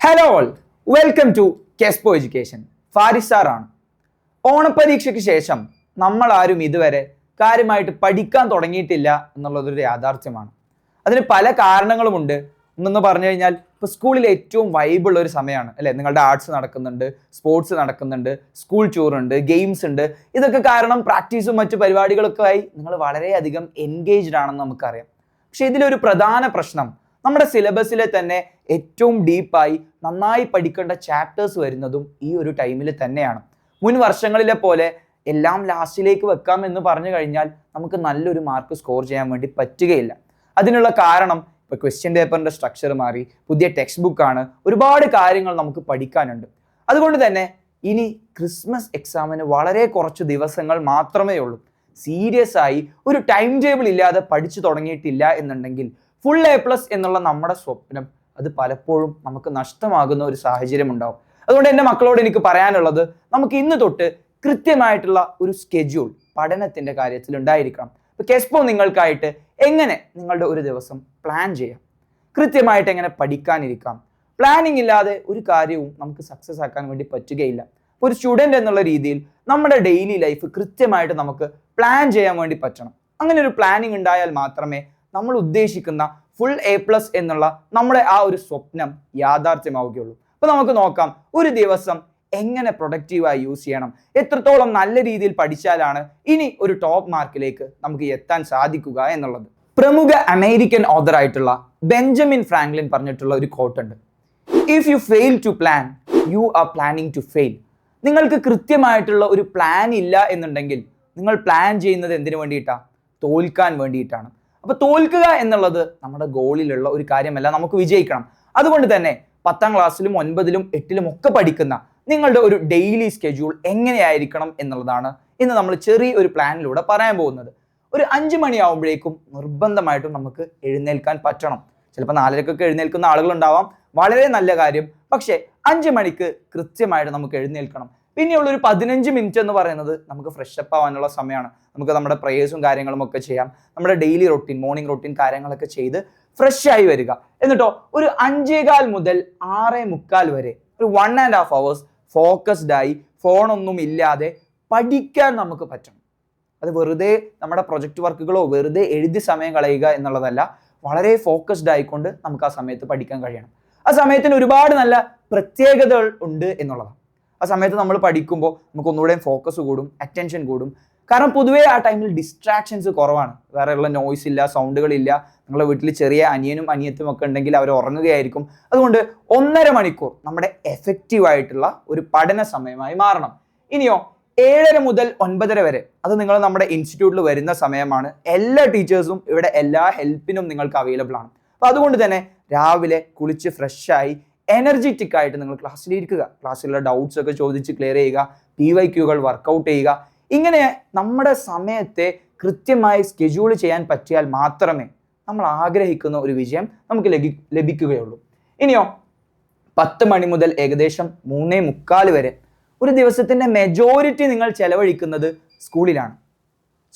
Hello all, welcome to Kespo education. Faris സാറാണ്. ഓണപ്പരീക്ഷയ്ക്ക് ശേഷം നമ്മൾ ആരും ഇതുവരെ കാര്യമായിട്ട് പഠിക്കാൻ തുടങ്ങിയിട്ടില്ല എന്നുള്ളതൊരു യാഥാർത്ഥ്യമാണ്. അതിന് പല കാരണങ്ങളുമുണ്ട്. ഒന്നെന്ന് പറഞ്ഞു കഴിഞ്ഞാൽ ഇപ്പോൾ സ്കൂളിൽ ഏറ്റവും വൈബുള്ള ഒരു സമയമാണ് അല്ലേ. നിങ്ങളുടെ ആർട്സ് നടക്കുന്നുണ്ട്, സ്പോർട്സ് നടക്കുന്നുണ്ട്, സ്കൂൾ ടൂറുണ്ട്, ഗെയിംസ് ഉണ്ട്. ഇതൊക്കെ കാരണം പ്രാക്ടീസും മറ്റു പരിപാടികളൊക്കെ ആയി നിങ്ങൾ വളരെയധികം എൻഗേജ്ഡ് ആണെന്ന് നമുക്കറിയാം. പക്ഷെ ഇതിലൊരു പ്രധാന പ്രശ്നം, നമ്മുടെ സിലബസിലെ തന്നെ ഏറ്റവും ഡീപ്പായി നന്നായി പഠിക്കേണ്ട ചാപ്റ്റേഴ്സ് വരുന്നതും ഈ ഒരു ടൈമിൽ തന്നെയാണ്. മുൻ വർഷങ്ങളിലെ പോലെ എല്ലാം ലാസ്റ്റിലേക്ക് വെക്കാം എന്ന് പറഞ്ഞു കഴിഞ്ഞാൽ നമുക്ക് നല്ലൊരു മാർക്ക് സ്കോർ ചെയ്യാൻ വേണ്ടി പറ്റുകയില്ല. അതിനുള്ള കാരണം ഇപ്പോൾ ക്വസ്റ്റ്യൻ പേപ്പറിൻ്റെ സ്ട്രക്ചർ മാറി, പുതിയ ടെക്സ്റ്റ് ബുക്കാണ്, ഒരുപാട് കാര്യങ്ങൾ നമുക്ക് പഠിക്കാനുണ്ട്. അതുകൊണ്ട് തന്നെ ഇനി ക്രിസ്മസ് എക്സാമിന് വളരെ കുറച്ച് ദിവസങ്ങൾ മാത്രമേ ഉള്ളൂ. സീരിയസ് ആയി ഒരു ടൈം ടേബിൾ ഇല്ലാതെ പഠിച്ചു തുടങ്ങിയിട്ടില്ല എന്നുണ്ടെങ്കിൽ ഫുൾ A+ എന്നുള്ള നമ്മുടെ സ്വപ്നം അത് പലപ്പോഴും നമുക്ക് നഷ്ടമാകുന്ന ഒരു സാഹചര്യം ഉണ്ടാവും. അതുകൊണ്ട് എൻ്റെ മക്കളോട് എനിക്ക് പറയാനുള്ളത്, നമുക്ക് ഇന്ന് തൊട്ട് കൃത്യമായിട്ടുള്ള ഒരു സ്കെഡ്യൂൾ പഠനത്തിൻ്റെ കാര്യത്തിൽ ഉണ്ടായിരിക്കണം. ഇപ്പോൾ കെസ്പോ നിങ്ങൾക്കായിട്ട് എങ്ങനെ നിങ്ങളുടെ ഒരു ദിവസം പ്ലാൻ ചെയ്യാം, കൃത്യമായിട്ട് എങ്ങനെ പഠിക്കാനിരിക്കാം. പ്ലാനിങ് ഇല്ലാതെ ഒരു കാര്യവും നമുക്ക് സക്സസ് ആക്കാൻ വേണ്ടി പറ്റുകയില്ല. ഒരു സ്റ്റുഡൻ്റ് എന്നുള്ള രീതിയിൽ നമ്മുടെ ഡെയിലി ലൈഫ് കൃത്യമായിട്ട് നമുക്ക് പ്ലാൻ ചെയ്യാൻ വേണ്ടി പറ്റണം. അങ്ങനെ ഒരു പ്ലാനിങ് ഉണ്ടായാൽ മാത്രമേ നമ്മൾ ഉദ്ദേശിക്കുന്ന ഫുൾ A+ എന്നുള്ള നമ്മുടെ ആ ഒരു സ്വപ്നം യാഥാർത്ഥ്യമാവുകയുള്ളൂ. അപ്പോൾ നമുക്ക് നോക്കാം ഒരു ദിവസം എങ്ങനെ പ്രൊഡക്റ്റീവായി യൂസ് ചെയ്യണം, എത്രത്തോളം നല്ല രീതിയിൽ പഠിച്ചാലാണ് ഇനി ഒരു ടോപ്പ് മാർക്കിലേക്ക് നമുക്ക് എത്താൻ സാധിക്കുക എന്നുള്ളത്. പ്രമുഖ അമേരിക്കൻ ഓഥർ ആയിട്ടുള്ള ബെഞ്ചമിൻ ഫ്രാങ്ക്ലിൻ പറഞ്ഞിട്ടുള്ള ഒരു കോട്ട് ഉണ്ട്. If you fail to plan, you are planning to fail. നിങ്ങൾക്ക് കൃത്യമായിട്ടുള്ള ഒരു പ്ലാൻ ഇല്ല എന്നുണ്ടെങ്കിൽ നിങ്ങൾ പ്ലാൻ ചെയ്യുന്നത് എന്തിനു വേണ്ടിയിട്ടാണ്? തോൽക്കാൻ വേണ്ടിയിട്ടാണ്. അപ്പോൾ തോൽക്കുക എന്നുള്ളത് നമ്മുടെ ഗോളിലുള്ള ഒരു കാര്യമല്ല, നമുക്ക് വിജയിക്കണം. അതുകൊണ്ട് തന്നെ 10ാം ക്ലാസ്സിലും 9ലും 8ലും ഒക്കെ പഠിക്കുന്ന നിങ്ങളുടെ ഒരു ഡെയിലി സ്കെഡ്യൂൾ എങ്ങനെയായിരിക്കണം എന്നുള്ളതാണ് ഇന്ന് നമ്മൾ ചെറിയ ഒരു പ്ലാനിലൂടെ പറയാൻ പോകുന്നത്. ഒരു 5 മണിയാവുമ്പോഴേക്കും നിർബന്ധമായിട്ടും നമുക്ക് എഴുന്നേൽക്കാൻ പറ്റണം. ചിലപ്പോൾ 4:30 എഴുന്നേൽക്കുന്ന ആളുകളുണ്ടാവാം, വളരെ നല്ല കാര്യം. പക്ഷേ 5 മണിക്ക് കൃത്യമായിട്ട് നമുക്ക് എഴുന്നേൽക്കണം. പിന്നെയുള്ളൊരു 15 മിനിറ്റ് എന്ന് പറയുന്നത് നമുക്ക് ഫ്രഷ് അപ്പ് ആവാനുള്ള സമയമാണ്. നമുക്ക് നമ്മുടെ പ്രേയേഴ്സും കാര്യങ്ങളും ഒക്കെ ചെയ്യാം. നമ്മുടെ ഡെയിലി റൊട്ടീൻ, മോർണിംഗ് റൊട്ടീൻ കാര്യങ്ങളൊക്കെ ചെയ്ത് ഫ്രഷ് ആയി വരിക. എന്നിട്ടോ ഒരു 5:15 മുതൽ 6:45 വരെ ഒരു 1.5 hours ഫോക്കസ്ഡ് ആയി ഫോണൊന്നും ഇല്ലാതെ പഠിക്കാൻ നമുക്ക് പറ്റണം. അത് വെറുതെ നമ്മുടെ പ്രൊജക്ട് വർക്കുകളോ വെറുതെ എഴുതി സമയം കളയുക എന്നുള്ളതല്ല, വളരെ ഫോക്കസ്ഡ് ആയിക്കൊണ്ട് നമുക്ക് ആ സമയത്ത് പഠിക്കാൻ കഴിയണം. ആ സമയത്തിന് ഒരുപാട് നല്ല പ്രത്യേകതകൾ ഉണ്ട് എന്നുള്ളതാണ്. ആ സമയത്ത് നമ്മൾ പഠിക്കുമ്പോൾ നമുക്ക് ഒന്നുകൂടെയും ഫോക്കസ് കൂടും, അറ്റൻഷൻ കൂടും. കാരണം പൊതുവേ ആ ടൈമിൽ ഡിസ്ട്രാക്ഷൻസ് കുറവാണ്. വേറെയുള്ള നോയ്സ് ഇല്ല, സൗണ്ടുകളില്ല. നിങ്ങളുടെ വീട്ടിൽ ചെറിയ അനിയനും അനിയത്തും ഒക്കെ ഉണ്ടെങ്കിൽ അവർ ഉറങ്ങുകയായിരിക്കും. അതുകൊണ്ട് 1.5 മണിക്കൂർ നമ്മുടെ എഫക്റ്റീവായിട്ടുള്ള ഒരു പഠന സമയമായി മാറണം. ഇനിയോ 7:30 മുതൽ 9:30 വരെ അത് നിങ്ങൾ നമ്മുടെ ഇൻസ്റ്റിറ്റ്യൂട്ടിൽ വരുന്ന സമയമാണ്. എല്ലാ ടീച്ചേഴ്സും ഇവിടെ എല്ലാ ഹെൽപ്പിനും നിങ്ങൾക്ക് അവൈലബിൾ ആണ്. അപ്പോൾ അതുകൊണ്ട് തന്നെ രാവിലെ കുളിച്ച് ഫ്രഷായി എനർജറ്റിക് ആയിട്ട് നിങ്ങൾ ക്ലാസ്സിൽ ഇരിക്കുക. ക്ലാസ്സിലുള്ള ഡൗട്ട്സ് ഒക്കെ ചോദിച്ച് ക്ലിയർ ചെയ്യുക, PYQകൾ വർക്കൗട്ട് ചെയ്യുക. ഇങ്ങനെ നമ്മുടെ സമയത്തെ കൃത്യമായി സ്കെഡ്യൂൾ ചെയ്യാൻ പറ്റിയാൽ മാത്രമേ നമ്മൾ ആഗ്രഹിക്കുന്ന ഒരു വിജയം നമുക്ക് ലഭിക്കുകയുള്ളൂ. ഇനിയോ 10 മണി മുതൽ ഏകദേശം 3:45 വരെ ഒരു ദിവസത്തിൻ്റെ മെജോറിറ്റി നിങ്ങൾ ചെലവഴിക്കുന്നത് സ്കൂളിലാണ്.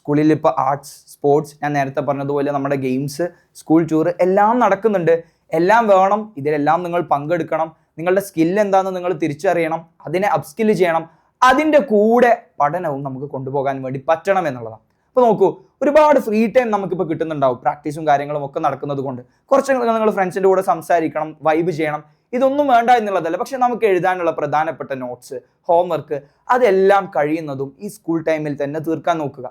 സ്കൂളിൽ ഇപ്പോൾ ആർട്സ്, സ്പോർട്സ്, ഞാൻ നേരത്തെ പറഞ്ഞതുപോലെ നമ്മുടെ ഗെയിംസ്, സ്കൂൾ ടൂർ എല്ലാം നടക്കുന്നുണ്ട്. എല്ലാം വേണം, ഇതിലെല്ലാം നിങ്ങൾ പങ്കെടുക്കണം. നിങ്ങളുടെ സ്കിൽ എന്താണെന്ന് നിങ്ങൾ തിരിച്ചറിയണം, അതിനെ അപ്സ്കില്ല് ചെയ്യണം. അതിൻ്റെ കൂടെ പഠനവും നമുക്ക് കൊണ്ടുപോകാൻ വേണ്ടി പറ്റണം എന്നുള്ളതാണ്. അപ്പോൾ നോക്കൂ, ഒരുപാട് ഫ്രീ ടൈം നമുക്കിപ്പോൾ കിട്ടുന്നുണ്ടാവും. പ്രാക്ടീസും കാര്യങ്ങളും ഒക്കെ നടക്കുന്നത് കൊണ്ട് കുറച്ച് നിങ്ങൾ ഫ്രണ്ട്സിൻ്റെ കൂടെ സംസാരിക്കണം, വൈബ് ചെയ്യണം. ഇതൊന്നും വേണ്ട എന്നുള്ളതല്ല, പക്ഷെ നമുക്ക് എഴുതാനുള്ള പ്രധാനപ്പെട്ട നോട്ട്സ്, ഹോംവർക്ക് അതെല്ലാം കഴിയുന്നതും ഈ സ്കൂൾ ടൈമിൽ തന്നെ തീർക്കാൻ നോക്കുക.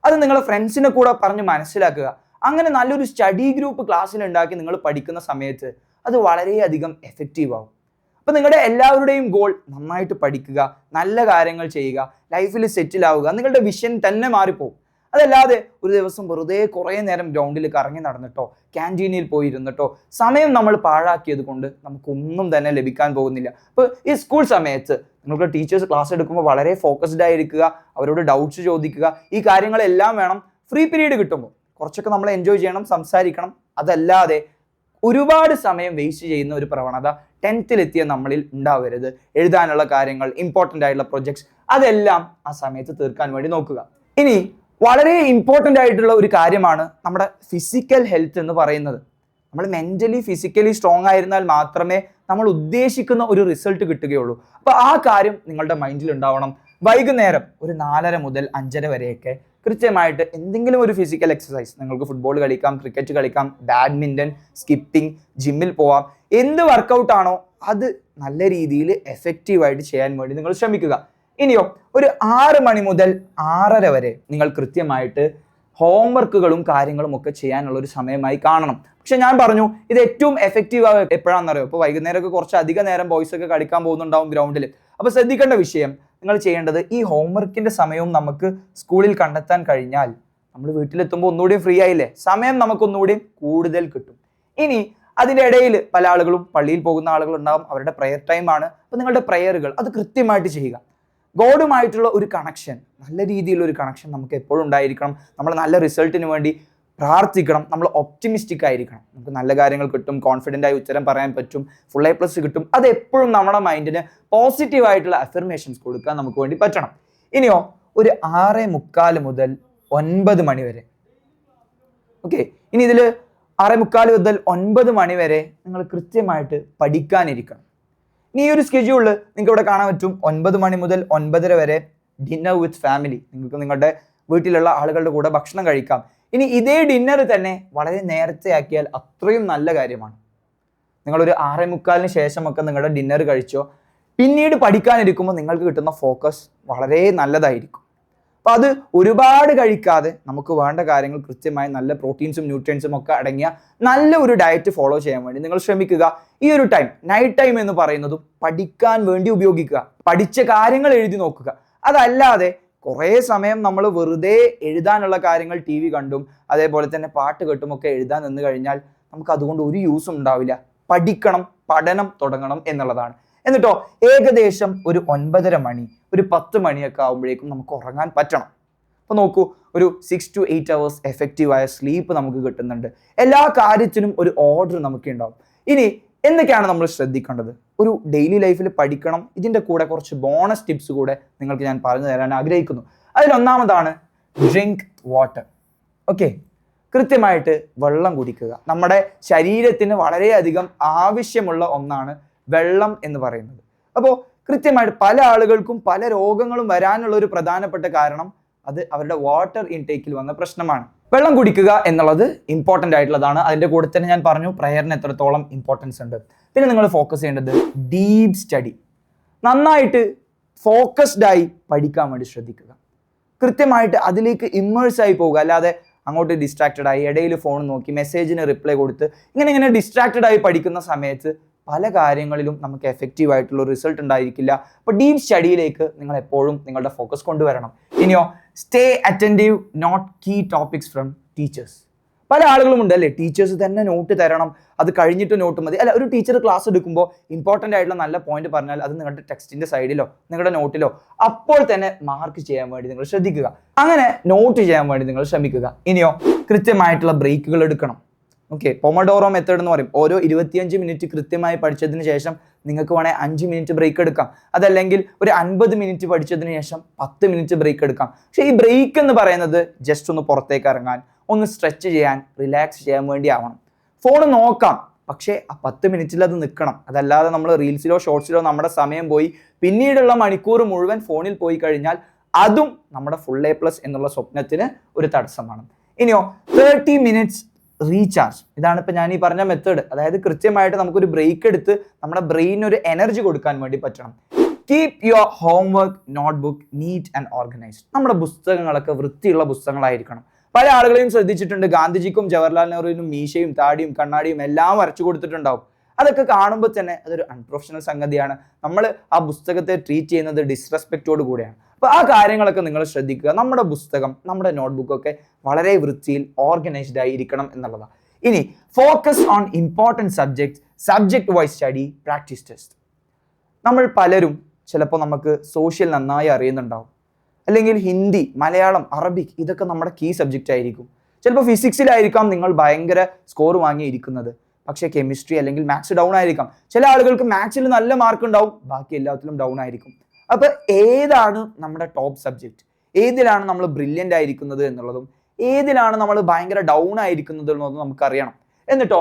അത് നിങ്ങളുടെ ഫ്രണ്ട്സിനെ കൂടെ പറഞ്ഞ് മനസ്സിലാക്കുക. അങ്ങനെ നല്ലൊരു സ്റ്റഡി ഗ്രൂപ്പ് ക്ലാസ്സിൽ ഉണ്ടാക്കി നിങ്ങൾ പഠിക്കുന്ന സമയത്ത് അത് വളരെയധികം എഫക്റ്റീവ് ആവും. അപ്പോൾ നിങ്ങളുടെ എല്ലാവരുടെയും ഗോൾ നന്നായിട്ട് പഠിക്കുക, നല്ല കാര്യങ്ങൾ ചെയ്യുക, ലൈഫിൽ സെറ്റിൽ ആവുക. നിങ്ങളുടെ വിഷൻ തന്നെ മാറിപ്പോകും. അതല്ലാതെ ഒരു ദിവസം വെറുതെ കുറേ നേരം ഗ്രൗണ്ടിൽ കറങ്ങി നടന്നിട്ടോ ക്യാൻറ്റീനിൽ പോയി ഇരുന്നിട്ടോ സമയം നമ്മൾ പാഴാക്കിയത് കൊണ്ട് നമുക്കൊന്നും തന്നെ ലഭിക്കാൻ പോകുന്നില്ല. അപ്പോൾ ഈ സ്കൂൾ സമയത്ത് നിങ്ങൾക്ക് ടീച്ചേഴ്സ് ക്ലാസ് എടുക്കുമ്പോൾ വളരെ ഫോക്കസ്ഡ് ആയിരിക്കുക, അവരോട് ഡൗട്ട്സ് ചോദിക്കുക. ഈ കാര്യങ്ങളെല്ലാം വേണം. ഫ്രീ പീരീഡ് കിട്ടുമ്പോൾ കുറച്ചൊക്കെ നമ്മൾ എൻജോയ് ചെയ്യണം, സംസാരിക്കണം. അതല്ലാതെ ഒരുപാട് സമയം വേസ്റ്റ് ചെയ്യുന്ന ഒരു പ്രവണത 10th എത്തിയ നമ്മളിൽ ഉണ്ടാവരുത്. എഴുതാനുള്ള കാര്യങ്ങൾ, ഇമ്പോർട്ടൻ്റ് ആയിട്ടുള്ള പ്രൊജക്ട്സ് അതെല്ലാം ആ സമയത്ത് തീർക്കാൻ വേണ്ടി നോക്കുക. ഇനി വളരെ ഇമ്പോർട്ടൻ്റ് ആയിട്ടുള്ള ഒരു കാര്യമാണ് നമ്മുടെ ഫിസിക്കൽ ഹെൽത്ത് എന്ന് പറയുന്നത്. നമ്മൾ മെന്റലി ഫിസിക്കലി സ്ട്രോങ് ആയിരുന്നാൽ മാത്രമേ നമ്മൾ ഉദ്ദേശിക്കുന്ന ഒരു റിസൾട്ട് കിട്ടുകയുള്ളൂ. അപ്പൊ ആ കാര്യം നിങ്ങളുടെ മൈൻഡിൽ ഉണ്ടാവണം. വൈകുന്നേരം ഒരു 4:30 മുതൽ 5:30 വരെയൊക്കെ കൃത്യമായിട്ട് എന്തെങ്കിലും ഒരു ഫിസിക്കൽ എക്സസൈസ്, നിങ്ങൾക്ക് ഫുട്ബോൾ കളിക്കാം, ക്രിക്കറ്റ് കളിക്കാം, ബാഡ്മിന്റൺ, സ്കിപ്പിംഗ്, ജിമ്മിൽ പോവാം, എന്ത് വർക്കൗട്ട് ആണോ അത് നല്ല രീതിയിൽ എഫക്റ്റീവായിട്ട് ചെയ്യാൻ വേണ്ടി നിങ്ങൾ ശ്രമിക്കുക. ഇനിയോ ഒരു 6 മണി മുതൽ 6:30 വരെ നിങ്ങൾ കൃത്യമായിട്ട് ഹോംവർക്കുകളും കാര്യങ്ങളും ഒക്കെ ചെയ്യാനുള്ള ഒരു സമയമായി കാണണം. പക്ഷെ ഞാൻ പറഞ്ഞു ഇത് ഏറ്റവും എഫക്റ്റീവ് ആവുക എപ്പോഴാണെന്നറിയോ? ഇപ്പോൾ വൈകുന്നേരമൊക്കെ കുറച്ച് അധിക നേരം ബോയ്സ് ഒക്കെ കളിക്കാൻ പോകുന്നുണ്ടാവും ഗ്രൗണ്ടിൽ. അപ്പോൾ ശ്രദ്ധിക്കേണ്ട വിഷയം, നിങ്ങൾ ചെയ്യേണ്ടത് ഈ ഹോംവർക്കിന്റെ സമയവും നമുക്ക് സ്കൂളിൽ കണ്ടെത്താൻ കഴിഞ്ഞാൽ നമ്മൾ വീട്ടിലെത്തുമ്പോൾ ഒന്നുകൂടി ഫ്രീ ആയില്ലേ, സമയം നമുക്കൊന്നുകൂടി കൂടുതൽ കിട്ടും. ഇനി അതിൻ്റെ ഇടയിൽ പല ആളുകളും പള്ളിയിൽ പോകുന്ന ആളുകളുണ്ടാവും, അവരുടെ പ്രെയർ ടൈം ആണ്. അപ്പോൾ നിങ്ങളുടെ പ്രെയറുകൾ അത് കൃത്യമായിട്ട് ചെയ്യുക. ഗോഡുമായിട്ടുള്ള ഒരു കണക്ഷൻ, നല്ല രീതിയിലുള്ള ഒരു കണക്ഷൻ നമുക്ക് എപ്പോഴും ഉണ്ടായിരിക്കണം. നമ്മൾ നല്ല റിസൾട്ടിന് വേണ്ടി പ്രാർത്ഥിക്കണം, നമ്മൾ ഒപ്റ്റിമിസ്റ്റിക് ആയിരിക്കണം. നമുക്ക് നല്ല കാര്യങ്ങൾ കിട്ടും, കോൺഫിഡൻ്റ് ആയി ഉത്തരം പറയാൻ പറ്റും, ഫുൾ A+ കിട്ടും. അത് എപ്പോഴും നമ്മുടെ മൈൻഡിന് പോസിറ്റീവായിട്ടുള്ള അഫർമേഷൻസ് കൊടുക്കാൻ നമുക്ക് വേണ്ടി പറ്റണം. ഇനിയോ ഒരു 6:45 മുതൽ 9 മണി വരെ. ഓക്കെ, ഇനി ഇതിൽ 6:45 മുതൽ 9 മണി വരെ നിങ്ങൾ കൃത്യമായിട്ട് പഠിക്കാനിരിക്കണം. ഇനി ഈ ഒരു സ്കെഡ്യൂളിൽ നിങ്ങൾക്ക് ഇവിടെ കാണാൻ പറ്റും 9 മണി മുതൽ 9:30 വരെ ഡിന്നർ വിത്ത് ഫാമിലി. നിങ്ങൾക്ക് നിങ്ങളുടെ വീട്ടിലുള്ള ആളുകളുടെ കൂടെ ഭക്ഷണം കഴിക്കാം. ഇനി ഇതേ ഡിന്നർ തന്നെ വളരെ നേരത്തെ ആക്കിയാൽ അത്രയും നല്ല കാര്യമാണ്. നിങ്ങളൊരു 6:45 ശേഷമൊക്കെ നിങ്ങളുടെ ഡിന്നർ കഴിച്ചോ, പിന്നീട് പഠിക്കാനിരിക്കുമ്പോൾ നിങ്ങൾക്ക് കിട്ടുന്ന ഫോക്കസ് വളരെ നല്ലതായിരിക്കും. അപ്പം അത് ഒരുപാട് കഴിക്കാതെ നമുക്ക് വേണ്ട കാര്യങ്ങൾ കൃത്യമായി നല്ല പ്രോട്ടീൻസും ന്യൂട്രിയൻസും ഒക്കെ അടങ്ങിയ നല്ല ഒരു ഡയറ്റ് ഫോളോ ചെയ്യാൻ വേണ്ടി നിങ്ങൾ ശ്രമിക്കുക. ഈ ഒരു ടൈം, നൈറ്റ് ടൈം എന്ന് പറയുന്നതും പഠിക്കാൻ വേണ്ടി ഉപയോഗിക്കുക. പഠിച്ച കാര്യങ്ങൾ എഴുതി നോക്കുക. അതല്ലാതെ കുറേ സമയം നമ്മൾ വെറുതെ എഴുതാനുള്ള കാര്യങ്ങൾ TV കണ്ടും അതേപോലെ തന്നെ പാട്ട് കേട്ടുമൊക്കെ എഴുതാൻ നിന്ന് കഴിഞ്ഞാൽ നമുക്ക് അതുകൊണ്ട് ഒരു യൂസും ഉണ്ടാവില്ല. പഠിക്കണം, പഠനം തുടങ്ങണം എന്നുള്ളതാണ്. എന്നിട്ടോ ഏകദേശം ഒരു 9:30 മണി, ഒരു 10 മണിയൊക്കെ ആകുമ്പോഴേക്കും നമുക്ക് ഉറങ്ങാൻ പറ്റണം. അപ്പോൾ നോക്കൂ, ഒരു 6 to 8 hours എഫക്റ്റീവായ സ്ലീപ്പ് നമുക്ക് കിട്ടുന്നുണ്ട്. എല്ലാ കാര്യത്തിനും ഒരു ഓർഡർ നമുക്ക് ഉണ്ടാവും. ഇനി എന്തൊക്കെയാണ് നമ്മൾ ശ്രദ്ധിക്കേണ്ടത്? ഒരു ഡെയിലി ലൈഫിൽ പഠിക്കണം. ഇതിൻ്റെ കൂടെ കുറച്ച് ബോണസ് ടിപ്സ് കൂടെ നിങ്ങൾക്ക് ഞാൻ പറഞ്ഞു തരാൻ ആഗ്രഹിക്കുന്നു. അതിലൊന്നാമതാണ് ഡ്രിങ്ക് വാട്ടർ. ഓക്കെ, കൃത്യമായിട്ട് വെള്ളം കുടിക്കുക. നമ്മുടെ ശരീരത്തിന് വളരെയധികം ആവശ്യമുള്ള ഒന്നാണ് വെള്ളം എന്ന് പറയുന്നത്. അപ്പോൾ കൃത്യമായിട്ട് പല ആളുകൾക്കും പല രോഗങ്ങളും വരാനുള്ള ഒരു പ്രധാനപ്പെട്ട കാരണം അത് അവരുടെ വാട്ടർ ഇൻടേക്കിൽ വന്ന പ്രശ്നമാണ്. വെള്ളം കുടിക്കുക എന്നുള്ളത് ഇമ്പോർട്ടൻ്റ് ആയിട്ടുള്ളതാണ്. അതിൻ്റെ കൂടെ തന്നെ ഞാൻ പറഞ്ഞു പ്രയറിന് എത്രത്തോളം ഇമ്പോർട്ടൻസ് ഉണ്ട്. പിന്നെ നിങ്ങൾ ഫോക്കസ് ചെയ്യേണ്ടത് ഡീപ്പ് സ്റ്റഡി. നന്നായിട്ട് ഫോക്കസ്ഡ് ആയി പഠിക്കാൻ വേണ്ടി ശ്രദ്ധിക്കുക. കൃത്യമായിട്ട് അതിലേക്ക് ഇമ്മേഴ്സ് ആയി പോവുക. അല്ലാതെ അങ്ങോട്ട് ഡിസ്ട്രാക്റ്റഡ് ആയി ഇടയിൽ ഫോൺ നോക്കി മെസ്സേജിന് റിപ്ലൈ കൊടുത്ത് ഇങ്ങനെ ഡിസ്ട്രാക്റ്റഡ് ആയി പഠിക്കുന്ന സമയത്ത് പല കാര്യങ്ങളിലും നമുക്ക് എഫക്റ്റീവ് ആയിട്ടുള്ള റിസൾട്ട് ഉണ്ടായിരിക്കില്ല. അപ്പോൾ ഡീപ്പ് സ്റ്റഡിയിലേക്ക് നിങ്ങൾ എപ്പോഴും നിങ്ങളുടെ ഫോക്കസ് കൊണ്ടുവരണം. ഇനിയോ stay attentive, note key topics from teachers. പല ആളുകളും ഉണ്ട് അല്ലേ, ടീച്ചേഴ്സ് തന്നെ നോട്ട് തരണം, അത് കഴിഞ്ഞിട്ട് നോട്ട് മതി. അല്ല, ഒരു ടീച്ചർ ക്ലാസ് എടുക്കുമ്പോൾ ഇമ്പോർട്ടൻ്റ് ആയിട്ടുള്ള നല്ല പോയിന്റ് പറഞ്ഞാൽ അത് നിങ്ങളുടെ ടെക്സ്റ്റിന്റെ സൈഡിലോ നിങ്ങളുടെ നോട്ടിലോ അപ്പോൾ തന്നെ മാർക്ക് ചെയ്യാൻ വേണ്ടി നിങ്ങൾ ശ്രദ്ധിക്കുക. അങ്ങനെ നോട്ട് ചെയ്യാൻ വേണ്ടി നിങ്ങൾ ശ്രമിക്കുക. ഇനിയോ കൃത്യമായിട്ടുള്ള ബ്രേക്കുകൾ എടുക്കണം. ഓക്കെ, പൊമഡോറോ മെത്തേഡ് എന്ന് പറയും. ഓരോ 25 മിനിറ്റ് കൃത്യമായി പഠിച്ചതിന് ശേഷം നിങ്ങൾക്ക് വേണമെങ്കിൽ 5 മിനിറ്റ് ബ്രേക്ക് എടുക്കാം. അതല്ലെങ്കിൽ ഒരു 50 മിനിറ്റ് പഠിച്ചതിന് ശേഷം 10 മിനിറ്റ് ബ്രേക്ക് എടുക്കാം. പക്ഷേ ഈ ബ്രേക്ക് എന്ന് പറയുന്നത് ജസ്റ്റ് ഒന്ന് പുറത്തേക്ക് ഇറങ്ങാൻ, ഒന്ന് സ്ട്രെച്ച് ചെയ്യാൻ, റിലാക്സ് ചെയ്യാൻ വേണ്ടി ആവണം. ഫോൺ നോക്കാം, പക്ഷേ ആ 10 മിനിറ്റിൽ അത് നിൽക്കണം. അതല്ലാതെ നമ്മൾ റീൽസിലോ ഷോർട്സിലോ നമ്മുടെ സമയം പോയി പിന്നീടുള്ള മണിക്കൂർ മുഴുവൻ ഫോണിൽ പോയി കഴിഞ്ഞാൽ അതും നമ്മുടെ ഫുൾ A+ എന്നുള്ള സ്വപ്നത്തിന് ഒരു തടസ്സമാണ്. ഇനിയോ 30 മിനിറ്റ്സ് റീചാർജ്. ഇതാണ് ഇപ്പം ഞാൻ ഈ പറഞ്ഞ മെത്തേഡ്. അതായത് കൃത്യമായിട്ട് നമുക്കൊരു ബ്രേക്ക് എടുത്ത് നമ്മുടെ ബ്രെയിനിന് ഒരു എനർജി കൊടുക്കാൻ വേണ്ടി പറ്റണം. Keep your homework notebook neat and organised. നമ്മുടെ പുസ്തകങ്ങളൊക്കെ വൃത്തിയുള്ള പുസ്തകങ്ങളായിരിക്കണം. പല ആളുകളെയും ശ്രദ്ധിച്ചിട്ടുണ്ട്, ഗാന്ധിജിക്കും ജവഹർലാൽ നെഹ്റുവിനും മീശയും താടിയും കണ്ണാടിയും എല്ലാം വരച്ചു കൊടുത്തിട്ടുണ്ടാവും. അതൊക്കെ കാണുമ്പോൾ തന്നെ അതൊരു അൺപ്രൊഫഷണൽ സംഗതിയാണ്. നമ്മൾ ആ പുസ്തകത്തെ ട്രീറ്റ് ചെയ്യുന്നത് ഡിസ്റെസ്പെക്റ്റോട് കൂടെയാണ്. അപ്പോൾ ആ കാര്യങ്ങളൊക്കെ നിങ്ങൾ ശ്രദ്ധിക്കുക. നമ്മുടെ പുസ്തകം, നമ്മുടെ നോട്ട്ബുക്കൊക്കെ വളരെ വൃത്തിയിൽ ഓർഗനൈസ്ഡ് ആയിരിക്കണം എന്നുള്ളതാണ്. ഇനി focus on important subject wise study, practice test. നമ്മൾ പലരും ചിലപ്പോൾ നമുക്ക് സോഷ്യൽ നന്നായി അറിയുന്നുണ്ടാവും, അല്ലെങ്കിൽ ഹിന്ദി, മലയാളം, അറബിക് ഇതൊക്കെ നമ്മുടെ കീ സബ്ജക്റ്റ് ആയിരിക്കും. ചിലപ്പോൾ ഫിസിക്സിലായിരിക്കാം നിങ്ങൾ ഭയങ്കര സ്കോർ വാങ്ങിയിരിക്കുന്നത്, പക്ഷേ കെമിസ്ട്രി അല്ലെങ്കിൽ മാത്സ് ഡൗൺ ആയിരിക്കാം. ചില ആളുകൾക്ക് മാത്സിൽ നല്ല മാർക്ക് ഉണ്ടാവും, ബാക്കി എല്ലാത്തിലും ഡൗൺ ആയിരിക്കും. അപ്പോൾ ഏതാണ് നമ്മുടെ ടോപ്പ് സബ്ജക്റ്റ്, ഏതിലാണ് നമ്മൾ ബ്രില്യൻ്റ് ആയിരിക്കുന്നത് എന്നുള്ളതും ഏതിലാണ് നമ്മൾ ഭയങ്കര ഡൗൺ ആയിരിക്കുന്നത് എന്നുള്ളതും നമുക്കറിയണം. എന്നിട്ടോ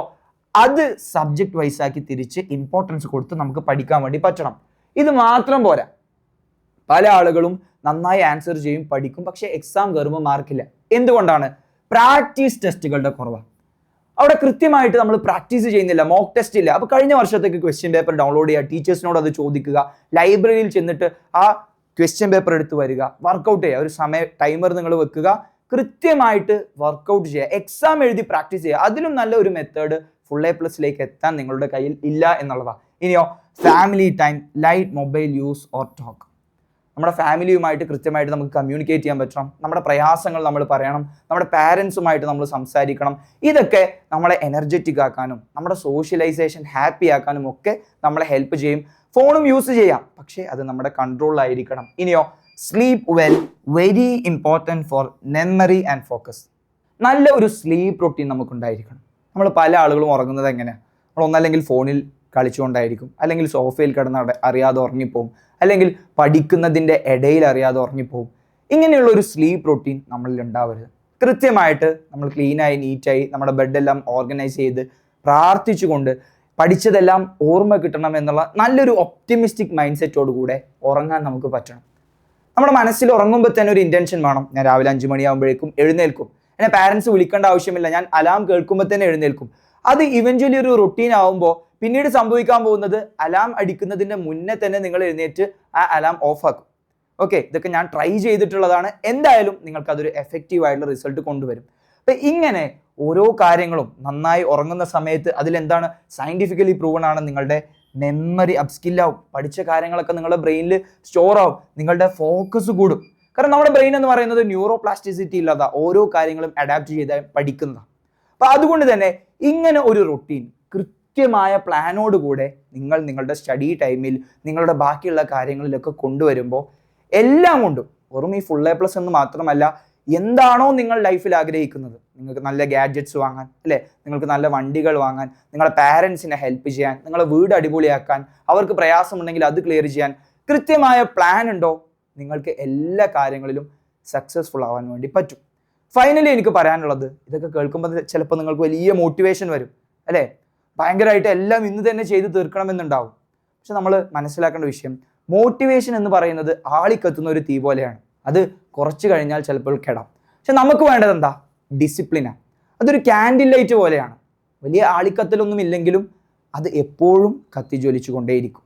അത് സബ്ജക്റ്റ് വൈസ് ആക്കി തിരിച്ച് ഇമ്പോർട്ടൻസ് കൊടുത്ത് നമുക്ക് പഠിക്കാൻ വേണ്ടി പറ്റണം. ഇത് മാത്രം പോരാ. പല ആളുകളും നന്നായി ആൻസർ ചെയ്യും, പഠിക്കും, പക്ഷെ എക്സാം കയറുമ്പോൾ മാർക്കില്ല. എന്തുകൊണ്ടാണ്? പ്രാക്ടീസ് ടെസ്റ്റുകളുടെ കുറവാണ്. അവിടെ കൃത്യമായിട്ട് നമ്മൾ പ്രാക്ടീസ് ചെയ്യുന്നില്ല, മോക്ക് ടെസ്റ്റ് ഇല്ല. അപ്പോൾ കഴിഞ്ഞ വർഷത്തേക്ക് ക്വസ്റ്റ്യൻ പേപ്പർ ഡൗൺലോഡ് ചെയ്യുക, ടീച്ചേഴ്സിനോട് അത് ചോദിക്കുക, ലൈബ്രറിയിൽ ചെന്നിട്ട് ആ ക്വസ്റ്റ്യൻ പേപ്പർ എടുത്ത് വരിക, വർക്കൗട്ട് ചെയ്യുക. ഒരു ടൈമർ നിങ്ങൾ വെക്കുക, കൃത്യമായിട്ട് വർക്കൗട്ട് ചെയ്യുക, എക്സാം എഴുതി പ്രാക്ടീസ് ചെയ്യുക. അതിലും നല്ല ഒരു മെത്തേഡ് ഫുൾ A+ എത്താൻ നിങ്ങളുടെ കയ്യിൽ ഇല്ല എന്നുള്ളതാണ്. ഇനിയോ, family time, light mobile use or talk. നമ്മുടെ ഫാമിലിയുമായിട്ട് കൃത്യമായിട്ട് നമുക്ക് കമ്മ്യൂണിക്കേറ്റ് ചെയ്യാൻ പറ്റണം. നമ്മുടെ പ്രയാസങ്ങൾ നമ്മൾ പറയണം, നമ്മുടെ പാരൻസുമായിട്ട് നമ്മൾ സംസാരിക്കണം. ഇതൊക്കെ നമ്മളെ എനർജറ്റിക് ആക്കാനും നമ്മുടെ സോഷ്യലൈസേഷൻ ഹാപ്പി ആക്കാനും ഒക്കെ നമ്മളെ ഹെൽപ്പ് ചെയ്യും. ഫോണും യൂസ് ചെയ്യാം, പക്ഷേ അത് നമ്മുടെ കൺട്രോളിലായിരിക്കണം. ഇനിയോ, sleep well, very important for memory and focus. നല്ല ഒരു സ്ലീപ്പ് റൊട്ടീൻ നമുക്കുണ്ടായിരിക്കണം. നമ്മൾ പല ആളുകളും ഉറങ്ങുന്നത് എങ്ങനെയാണ്? നമ്മൾ ഒന്നല്ലെങ്കിൽ ഫോണിൽ കളിച്ചുകൊണ്ടായിരിക്കും, അല്ലെങ്കിൽ സോഫയിൽ കിടന്ന് അറിയാതെ ഉറങ്ങിപ്പോവും, അല്ലെങ്കിൽ പഠിക്കുന്നതിൻ്റെ ഇടയിൽ അറിയാതെ ഉറങ്ങിപ്പോവും. ഇങ്ങനെയുള്ള ഒരു സ്ലീപ്പ് റൊട്ടീൻ നമ്മളിൽ ഉണ്ടാവരുത്. കൃത്യമായിട്ട് നമ്മൾ ക്ലീനായി നീറ്റായി നമ്മുടെ ബെഡെല്ലാം ഓർഗനൈസ് ചെയ്ത് പ്രാർത്ഥിച്ചുകൊണ്ട് പഠിച്ചതെല്ലാം ഓർമ്മ കിട്ടണം എന്നുള്ള നല്ലൊരു ഒപ്റ്റിമിസ്റ്റിക് മൈൻഡ് സെറ്റോട് കൂടെ ഉറങ്ങാൻ നമുക്ക് പറ്റണം. നമ്മുടെ മനസ്സിൽ ഉറങ്ങുമ്പോൾ തന്നെ ഒരു ഇൻറ്റൻഷൻ വേണം. ഞാൻ രാവിലെ 5 മണിയാകുമ്പോഴേക്കും എഴുന്നേൽക്കും, എന്നെ പാരൻസ് വിളിക്കേണ്ട ആവശ്യമില്ല, ഞാൻ അലാം കേൾക്കുമ്പോൾ തന്നെ എഴുന്നേൽക്കും. അത് ഇവഞ്ച്വലി ഒരു റൊട്ടീൻ ആകുമ്പോൾ പിന്നീട് സംഭവിക്കാൻ പോകുന്നത് അലാം അടിക്കുന്നതിൻ്റെ മുന്നേ തന്നെ നിങ്ങൾ എഴുന്നേറ്റ് ആ അലാം ഓഫ് ആക്കും. ഓക്കെ, ഇതൊക്കെ ഞാൻ ട്രൈ ചെയ്തിട്ടുള്ളതാണ്. എന്തായാലും നിങ്ങൾക്ക് അതൊരു എഫക്റ്റീവ് ആയിട്ടുള്ള റിസൾട്ട് കൊണ്ടുവരും. അപ്പം ഇങ്ങനെ ഓരോ കാര്യങ്ങളും നന്നായി ഉറങ്ങുന്ന സമയത്ത് അതിലെന്താണ് സയൻറ്റിഫിക്കലി പ്രൂവൺ ആണ്, നിങ്ങളുടെ മെമ്മറി അപ്സ്കില്ലാവും, പഠിച്ച കാര്യങ്ങളൊക്കെ നിങ്ങളുടെ ബ്രെയിനിൽ സ്റ്റോർ ആവും, നിങ്ങളുടെ ഫോക്കസ് കൂടും. കാരണം നമ്മുടെ ബ്രെയിൻ എന്ന് പറയുന്നത് ന്യൂറോ പ്ലാസ്റ്റിസിറ്റി ഇല്ലാതെ ഓരോ കാര്യങ്ങളും അഡാപ്റ്റ് ചെയ്ത് പഠിക്കുന്നതാണ്. അപ്പോൾ അതുകൊണ്ട് തന്നെ ഇങ്ങനെ ഒരു റൊട്ടീൻ കൃത്യമായ പ്ലാനോട് കൂടെ നിങ്ങൾ നിങ്ങളുടെ സ്റ്റഡി ടൈമിൽ നിങ്ങളുടെ ബാക്കിയുള്ള കാര്യങ്ങളിലൊക്കെ കൊണ്ടുവരുമ്പോൾ എല്ലാം കൊണ്ടും വെറും ഈ ഫുൾ A+ എന്ന് മാത്രമല്ല, എന്താണോ നിങ്ങൾ ലൈഫിൽ ആഗ്രഹിക്കുന്നത്, നിങ്ങൾക്ക് നല്ല ഗാഡ്ജറ്റ്സ് വാങ്ങാൻ, അല്ലേ, നിങ്ങൾക്ക് നല്ല വണ്ടികൾ വാങ്ങാൻ, നിങ്ങളുടെ പാരൻസിനെ ഹെൽപ്പ് ചെയ്യാൻ, നിങ്ങളുടെ വീട് അടിപൊളിയാക്കാൻ, അവർക്ക് പ്രയാസമുണ്ടെങ്കിൽ അത് ക്ലിയർ ചെയ്യാൻ കൃത്യമായ പ്ലാൻ ഉണ്ടോ, നിങ്ങൾക്ക് എല്ലാ കാര്യങ്ങളിലും സക്സസ്ഫുൾ ആവാൻ വേണ്ടി പറ്റും. ഫൈനലി എനിക്ക് പറയാനുള്ളത്, ഇതൊക്കെ കേൾക്കുമ്പോൾ ചിലപ്പോൾ നിങ്ങൾക്ക് വലിയ മോട്ടിവേഷൻ വരും, അല്ലേ, ഭയങ്കരമായിട്ട് എല്ലാം ഇന്ന് തന്നെ ചെയ്ത് തീർക്കണമെന്നുണ്ടാവും. പക്ഷെ നമ്മൾ മനസ്സിലാക്കേണ്ട വിഷയം, മോട്ടിവേഷൻ എന്ന് പറയുന്നത് ആളിക്കത്തുന്ന ഒരു തീ പോലെയാണ്. അത് കുറച്ച് കഴിഞ്ഞാൽ ചിലപ്പോൾ കെടാം. പക്ഷെ നമുക്ക് വേണ്ടത് എന്താ? ഡിസിപ്ലിനാണ്. അതൊരു ക്യാൻഡിൽ ലൈറ്റ് പോലെയാണ്. വലിയ ആളിക്കത്തലൊന്നും ഇല്ലെങ്കിലും അത് എപ്പോഴും കത്തിജ്വലിച്ചു കൊണ്ടേയിരിക്കും.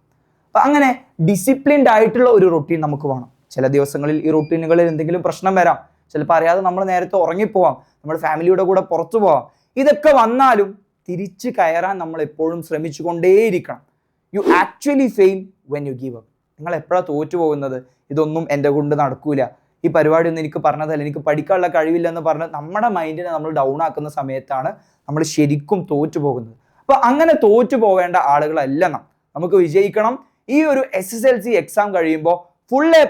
അപ്പം അങ്ങനെ ഡിസിപ്ലിൻഡ് ആയിട്ടുള്ള ഒരു റൊട്ടീൻ നമുക്ക് വേണം. ചില ദിവസങ്ങളിൽ ഈ റൊട്ടീനുകളിൽ എന്തെങ്കിലും പ്രശ്നം വരാം, ചിലപ്പോൾ അറിയാതെ നമ്മൾ നേരത്തെ ഉറങ്ങിപ്പോവാം, നമ്മുടെ ഫാമിലിയുടെ കൂടെ പുറത്തു പോവാം. ഇതൊക്കെ വന്നാലും തിരിച്ച് കയറാൻ നമ്മൾ എപ്പോഴും ശ്രമിച്ചു കൊണ്ടേയിരിക്കണം. You actually fail when you give up. നിങ്ങൾ എപ്പോഴാണ് തോറ്റു പോകുന്നത്? ഇതൊന്നും എൻ്റെ കൊണ്ട് നടക്കൂല, ഈ പരിപാടി ഒന്നും എനിക്ക് പറഞ്ഞതല്ല, എനിക്ക് പഠിക്കാനുള്ള കഴിവില്ലെന്ന് പറഞ്ഞ് നമ്മുടെ മൈൻഡിനെ നമ്മൾ ഡൗൺ ആക്കുന്ന സമയത്താണ് നമ്മൾ ശരിക്കും തോറ്റു പോകുന്നത്. അപ്പോൾ അങ്ങനെ തോറ്റു പോവേണ്ട ആളുകളല്ല നമുക്ക് വിജയിക്കണം. ഈ ഒരു SSLC എക്സാം കഴിയുമ്പോൾ ഫുൾ A+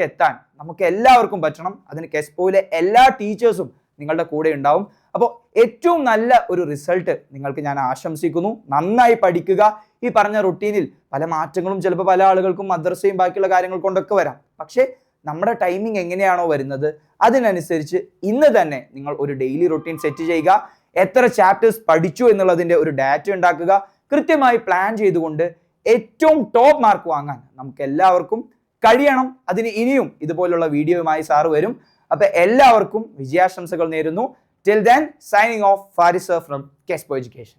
എത്താൻ നമുക്ക് എല്ലാവർക്കും പറ്റണം. അതിന് കെസ്പോയിലെ എല്ലാ ടീച്ചേഴ്സും നിങ്ങളുടെ കൂടെ ഉണ്ടാവും. അപ്പോൾ ഏറ്റവും നല്ല ഒരു റിസൾട്ട് നിങ്ങൾക്ക് ഞാൻ ആശംസിക്കുന്നു. നന്നായി പഠിക്കുക. ഈ പറഞ്ഞ റുട്ടീനിൽ പല മാറ്റങ്ങളും ചിലപ്പോൾ പല ആളുകൾക്കും മദ്രസയും ബാക്കിയുള്ള കാര്യങ്ങൾ കൊണ്ടൊക്കെ വരാം. പക്ഷേ നമ്മുടെ ടൈമിംഗ് എങ്ങനെയാണോ വരുന്നത് അതിനനുസരിച്ച് ഇന്ന് തന്നെ നിങ്ങൾ ഒരു ഡെയിലി റുട്ടീൻ സെറ്റ് ചെയ്യുക. എത്ര ചാപ്റ്റേഴ്സ് പഠിച്ചു എന്നുള്ളതിൻ്റെ ഒരു ഡാറ്റ ഉണ്ടാക്കുക. കൃത്യമായി പ്ലാൻ ചെയ്തുകൊണ്ട് ഏറ്റവും ടോപ്പ് മാർക്ക് വാങ്ങാൻ നമുക്ക് എല്ലാവർക്കും കഴിയണം. അതിന് ഇനിയും ഇതുപോലുള്ള വീഡിയോയുമായി സാറ് വരും. അപ്പോൾ എല്ലാവർക്കും വിജയാശംസകൾ നേരുന്നു. Till then, signing off, Faris sir from Kespo Education.